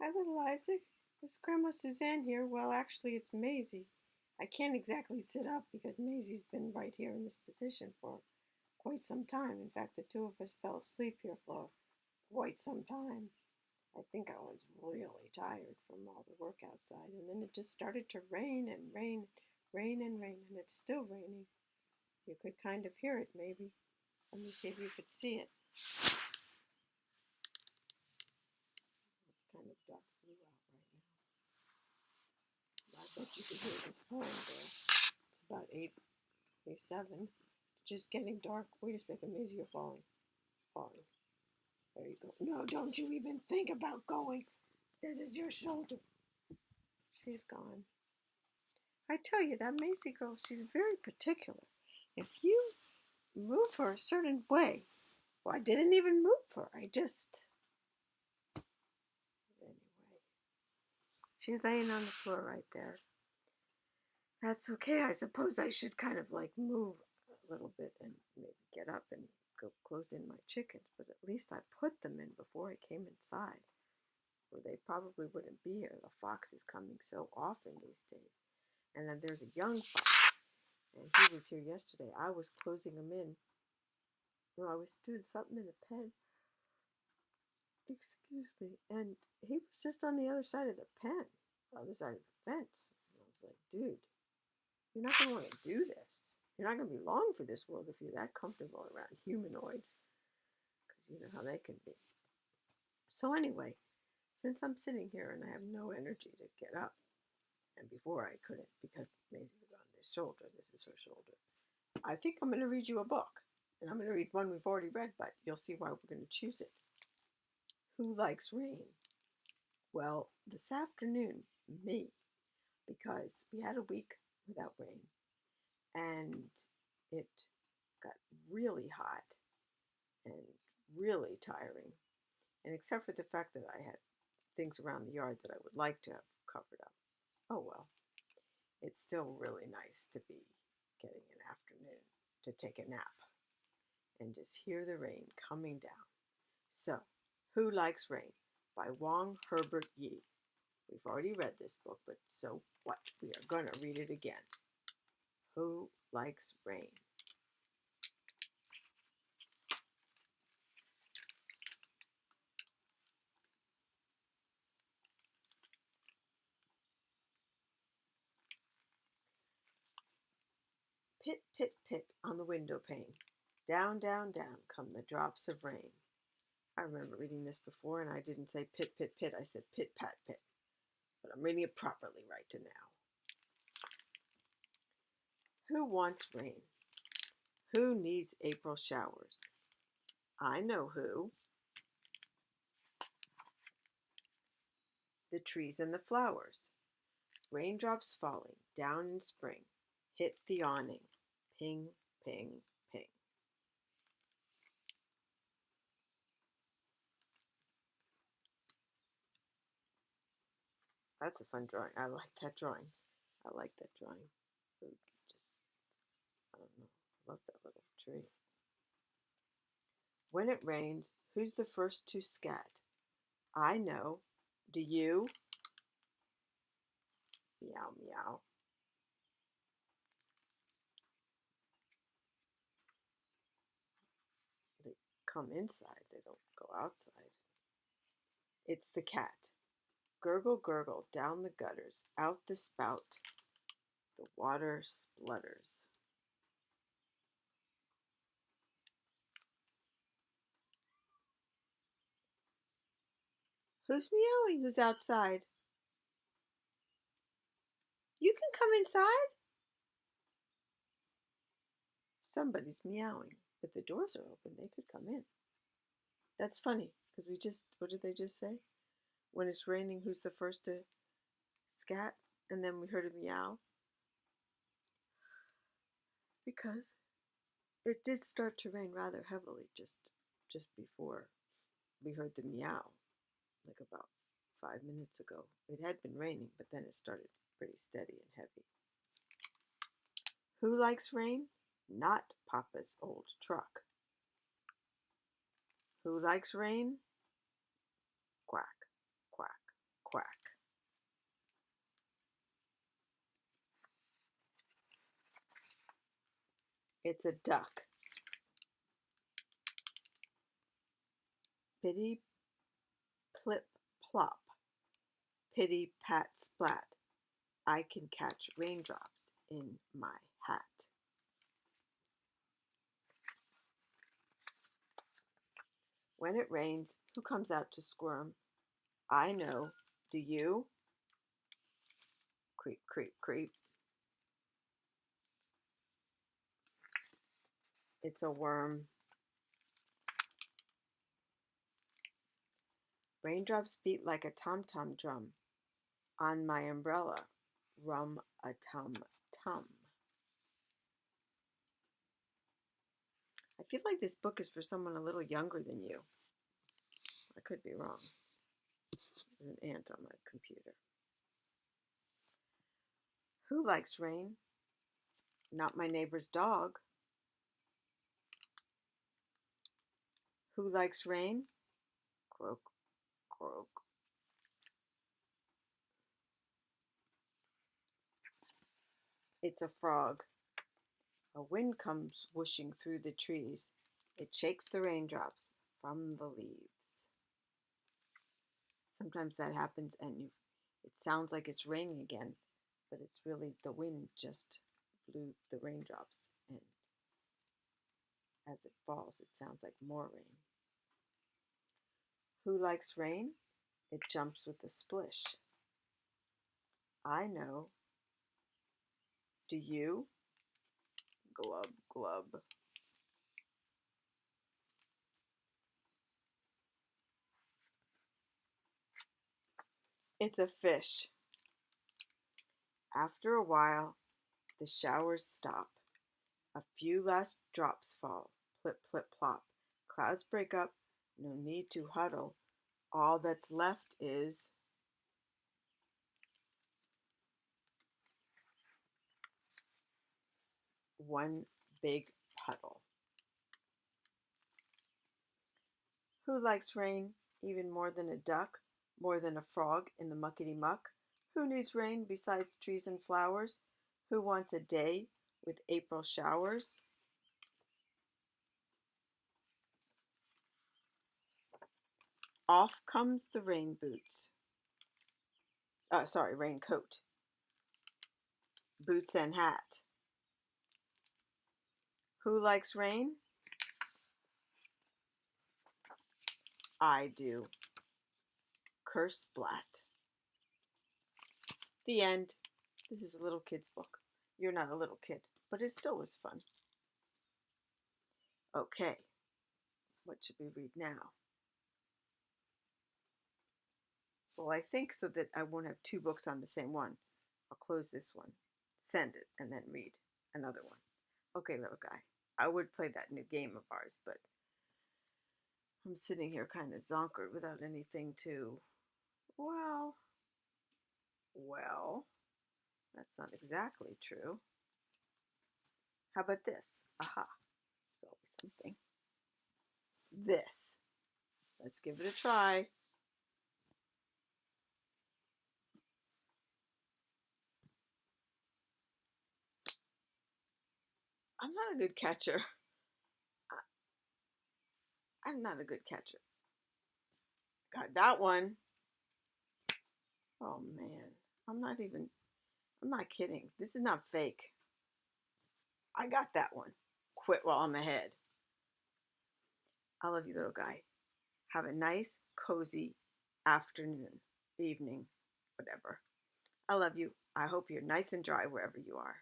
Hi, little Isaac. It's Grandma Suzanne here. Well, actually, it's Maisie. I can't exactly sit up because Maisie's been right here in this position for quite some time. In fact, the two of us fell asleep here for quite some time. I think I was really tired from all the work outside, and then it just started to rain and rain, rain and rain, and it's still raining. You could kind of hear it, maybe. Let me see if you could see it. It's kind of dark blue out right now. I bet you can hear this pouring there. It's about 8:37. Just getting dark. Wait a second, Maisie, you're falling. Falling. There you go. No, don't you even think about going. This is your shoulder. She's gone. I tell you, that Maisie girl, she's very particular. If you move her a certain way, well, I didn't even move her. I just. Anyway, she's laying on the floor right there. That's okay. I suppose I should kind of like move a little bit and maybe get up and go close in my chickens, but at least I put them in before I came inside, or they probably wouldn't be here. The fox is coming so often these days. And then there's a young fox, and he was here yesterday. I was closing him in. No, I was doing something in the pen. Excuse me. And he was just on the other side of the pen, the other side of the fence. And I was like, dude, you're not going to want to do this. You're not going to be long for this world if you're that comfortable around humanoids, because you know how they can be. So anyway, since I'm sitting here and I have no energy to get up, and before I couldn't because Maisie was on this shoulder, this is her shoulder, I think I'm going to read you a book. And I'm going to read one we've already read, but you'll see why we're going to choose it. Who likes rain? Well, this afternoon, me, because we had a week without rain, and it got really hot and really tiring. And except for the fact that I had things around the yard that I would like to have covered up, oh well, it's still really nice to be getting an afternoon to take a nap and just hear the rain coming down. So, Who Likes Rain by Wong, Herbert, Yi. We've already read this book, but so what? We are going to read it again. Who Likes Rain? Pit, pit, pit on the window pane. Down, down, down come the drops of rain. I remember reading this before, and I didn't say pit, pit, pit. I said pit, pat, pit. But I'm reading it properly right to now. Who wants rain? Who needs April showers? I know who. The trees and the flowers. Raindrops falling down in spring hit the awning. Ping, ping, ping. That's a fun drawing. I like that drawing. I like that drawing. Just, I don't know. I love that little tree. When it rains, who's the first to scat? I know. Do you? Meow, meow. They come inside, they don't go outside. It's the cat. Gurgle, gurgle, down the gutters, out the spout. The water splutters. Who's meowing? Who's outside? You can come inside. Somebody's meowing, but the doors are open. They could come in. That's funny because what did they just say? When it's raining, who's the first to scat? And then we heard a meow because it did start to rain rather heavily just before we heard the meow, like about 5 minutes ago. It had been raining, but then it started pretty steady and heavy. Who likes rain? Not Papa's old truck. Who likes rain? Quack, quack. quack. It's a duck. Pitty plip plop. Pitty pat splat. I can catch raindrops in my hat. When it rains, who comes out to squirm? I know. Do you? Creep, creep, creep. It's a worm. Raindrops beat like a tom-tom drum on my umbrella. Rum a tum-tum. I feel like this book is for someone a little younger than you. I could be wrong. There's an ant on my computer. Who likes rain? Not my neighbor's dog. Who likes rain? Croak, croak. It's a frog. A wind comes whooshing through the trees. It shakes the raindrops from the leaves. Sometimes that happens and it sounds like it's raining again, but it's really the wind just blew the raindrops, and as it falls, it sounds like more rain. Who likes rain? It jumps with a splish. I know. Do you? Glub, glub. It's a fish. After a while, the showers stop. A few last drops fall. Plip, plip, plop. Clouds break up. No need to huddle. All that's left is one big puddle. Who likes rain even more than a duck, more than a frog in the muckety muck? Who needs rain besides trees and flowers? Who wants a day with April showers? Off comes the rain boots. Raincoat. Boots and hat. Who likes rain? I do. Curse splat. The end. This is a little kid's book. You're not a little kid, but it still was fun. Okay, what should we read now? Well, I think so that I won't have two books on the same one. I'll close this one, send it, and then read another one. Okay, little guy. I would play that new game of ours, but I'm sitting here kind of zonkered without anything to, well, that's not exactly true. How about this? Aha, it's always something. This. Let's give it a try. I'm not a good catcher. I'm not a good catcher. Got that one. Oh man, I'm not kidding. This is not fake. I got that one. Quit while I'm ahead. I love you, little guy. Have a nice, cozy afternoon, evening, whatever. I love you. I hope you're nice and dry wherever you are.